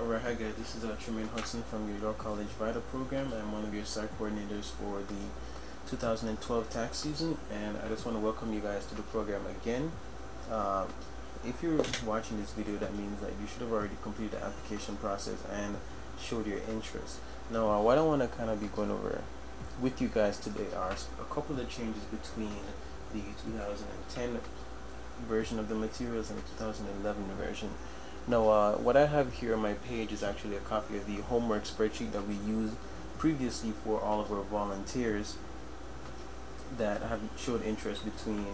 Alright, hi guys, this is Tremaine Hudson from your York College VITA program. I'm one of your site coordinators for the 2012 tax season, and I just want to welcome you guys to the program again. If you're watching this video, that means that you should have already completed the application process and showed your interest. Now, what I want to kind of be going over with you guys today are a couple of changes between the 2010 version of the materials and the 2011 version. Now, what I have here on my page is actually a copy of the homework spreadsheet that we used previously for all of our volunteers that have showed interest between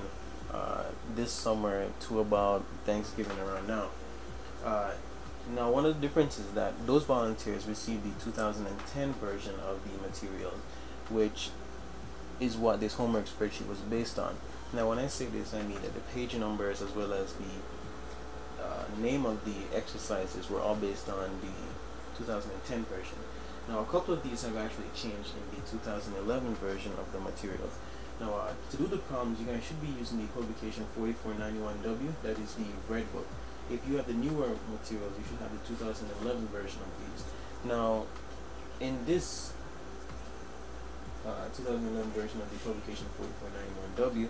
this summer to about Thanksgiving around now. Now, one of the differences is that those volunteers received the 2010 version of the materials, which is what this homework spreadsheet was based on. Now, when I say this, I mean that the page numbers as well as the name of the exercises were all based on the 2010 version. Now, a couple of these have actually changed in the 2011 version of the materials. Now, to do the problems, you guys should be using the publication 4491W, that is the red book. If you have the newer materials, you should have the 2011 version of these. Now, in this 2011 version of the publication 4491W,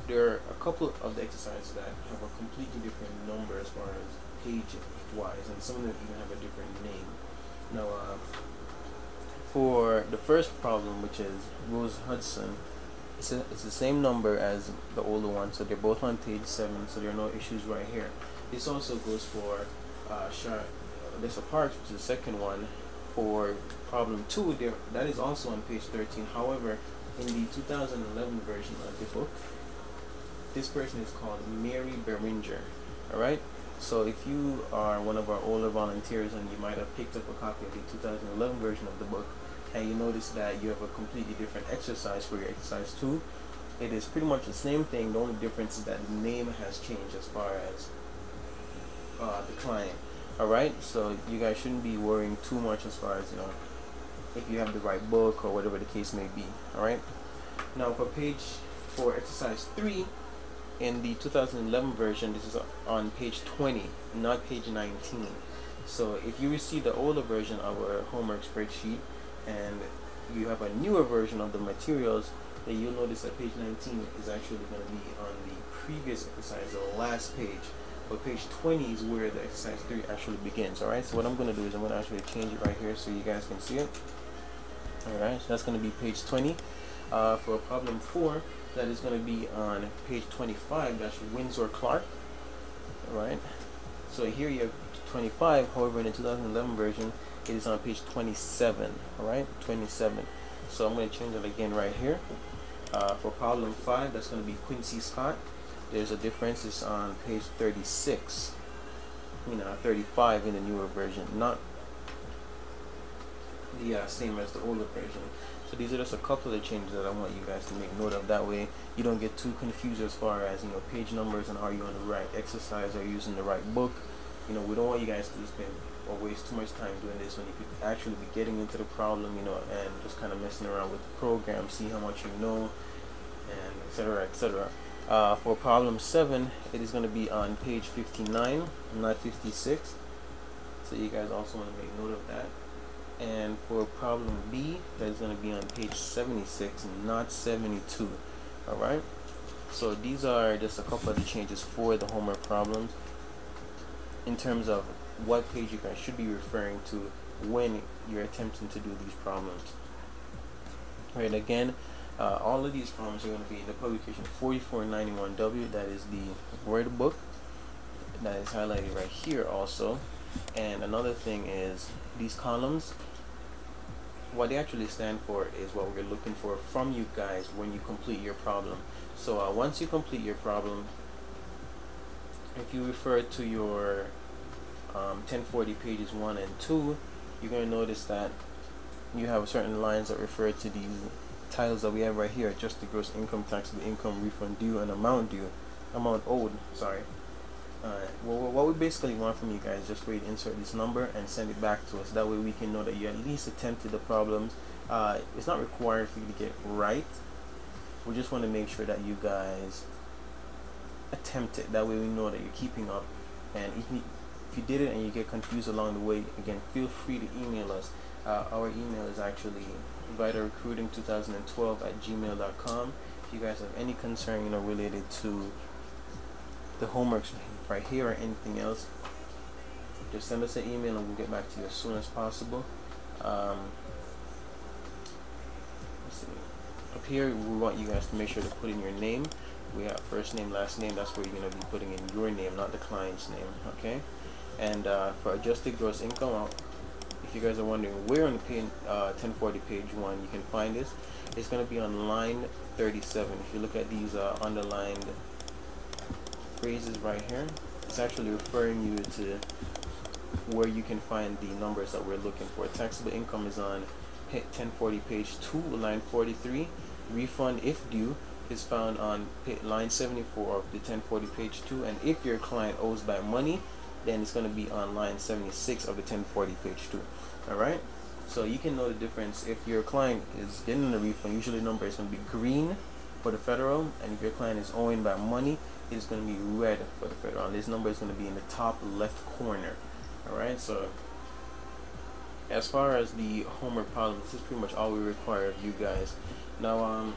there are a couple of the exercises that have a completely different number as far as page wise, and some of them even have a different name. Now, for the first problem, which is Rose Hudson, it's the same number as the older one, so they're both on page 7, so there are no issues right here. This also goes for Lisa Parks, which is the second one. For problem 2, that is also on page 13. However, in the 2011 version of the book, this person is called Mary Beringer. Alright? So if you are one of our older volunteers and you might have picked up a copy of the 2011 version of the book, and you notice that you have a completely different exercise for your exercise 2, it is pretty much the same thing. The only difference is that the name has changed as far as the client. Alright? So you guys shouldn't be worrying too much as far as, if you have the right book or whatever the case may be. Alright? Now, for exercise 3, in the 2011 version, this is on page 20, not page 19. So if you receive the older version of our homework spreadsheet and you have a newer version of the materials, then you'll notice that page 19 is actually going to be on the previous exercise, the last page. But page 20 is where the exercise 3 actually begins. Alright, so what I'm going to do is I'm going to actually change it right here so you guys can see it. Alright, so that's going to be page 20. For problem 4, that is going to be on page 25, that's Windsor Clark. Alright, so here you have 25, however in the 2011 version it is on page 27. Alright, 27. So I'm going to change it again right here. For problem 5, that's going to be Quincy Scott. There's a difference, it's on page 36, 35 in the newer version, not the same as the older version. So these are just a couple of changes that I want you guys to make note of. That way you don't get too confused as far as page numbers and are you on the right exercise, are you using the right book. We don't want you guys to spend or waste too much time doing this when you could actually be getting into the problem, and just kind of messing around with the program, see how much you know, and etc., etc. For problem 7, it is going to be on page 59, not 56. So you guys also want to make note of that. And for problem B, that is going to be on page 76, not 72. Alright? So these are just a couple of the changes for the homework problems in terms of what page you guys should be referring to when you're attempting to do these problems. Right, again, all of these problems are going to be in the publication 4491W, that is the word book, that is highlighted right here also. And another thing is these columns, what they actually stand for is what we're looking for from you guys when you complete your problem. So once you complete your problem, if you refer to your 1040 pages 1 and 2, you're going to notice that you have certain lines that refer to these titles that we have right here: just the gross income, taxable income, refund due, and amount owed. Sorry. Well, what we basically want from you guys is just for you to insert this number and send it back to us. That way we can know that you at least attempted the problems. It's not required for you to get it right. We just want to make sure that you guys attempt it. That way we know that you're keeping up. And if you did it and you get confused along the way, again, feel free to email us. Our email is actually vitalrecruiting2012@gmail.com. If you guys have any concern, related to the homeworks right here or anything else, just send us an email and we'll get back to you as soon as possible. Let's see. Up here, we want you guys to make sure to put in your name. We have first name, last name. That's where you're going to be putting in your name, not the client's name. Okay. And for adjusted gross income, if you guys are wondering where on the page, 1040 page 1 you can find this, it's going to be on line 37. If you look at these underlined phrases right here, it's actually referring you to where you can find the numbers that we're looking for. Taxable income is on 1040 page 2, line 43. Refund if due is found on line 74 of the 1040 page 2, and if your client owes by money, then it's going to be on line 76 of the 1040 page 2. Alright, so you can know the difference. If your client is getting a refund, usually the number is going to be green for the federal, and if your client is owing by money, it is going to be red for the federal, and this number is going to be in the top left corner. Alright, so as far as the homework problem, this is pretty much all we require of you guys. Now,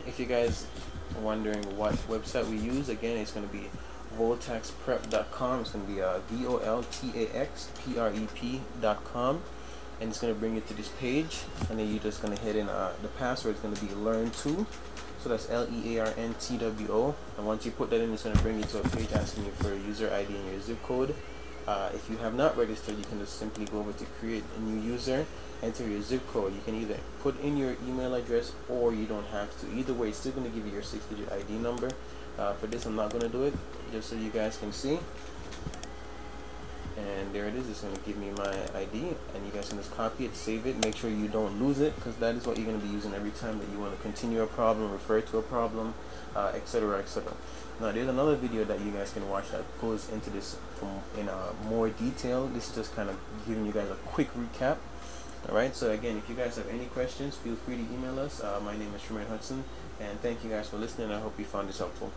if you guys are wondering what website we use, again, it's going to be voltaxprep.com. It's going to be voltaxprep.com, and it's going to bring you to this page, and then you're just going to hit in the password. It's going to be learn2, so that's LEARNTWO, and once you put that in, it's going to bring you to a page asking you for a user ID and your zip code. If you have not registered, you can just simply go over to create a new user, enter your zip code. You can either put in your email address or you don't have to. Either way, it's still going to give you your 6-digit ID number. For this, I'm not going to do it, just so you guys can see. And there it is. It's going to give me my ID, and you guys can just copy it, save it, make sure you don't lose it, because that is what you're going to be using every time that you want to continue a problem, refer to a problem, etc., etc. Now, there's another video that you guys can watch that goes into this in more detail. This is just kind of giving you guys a quick recap. Alright, so again, if you guys have any questions, feel free to email us. My name is Tremaine Hudson, and thank you guys for listening. I hope you found this helpful.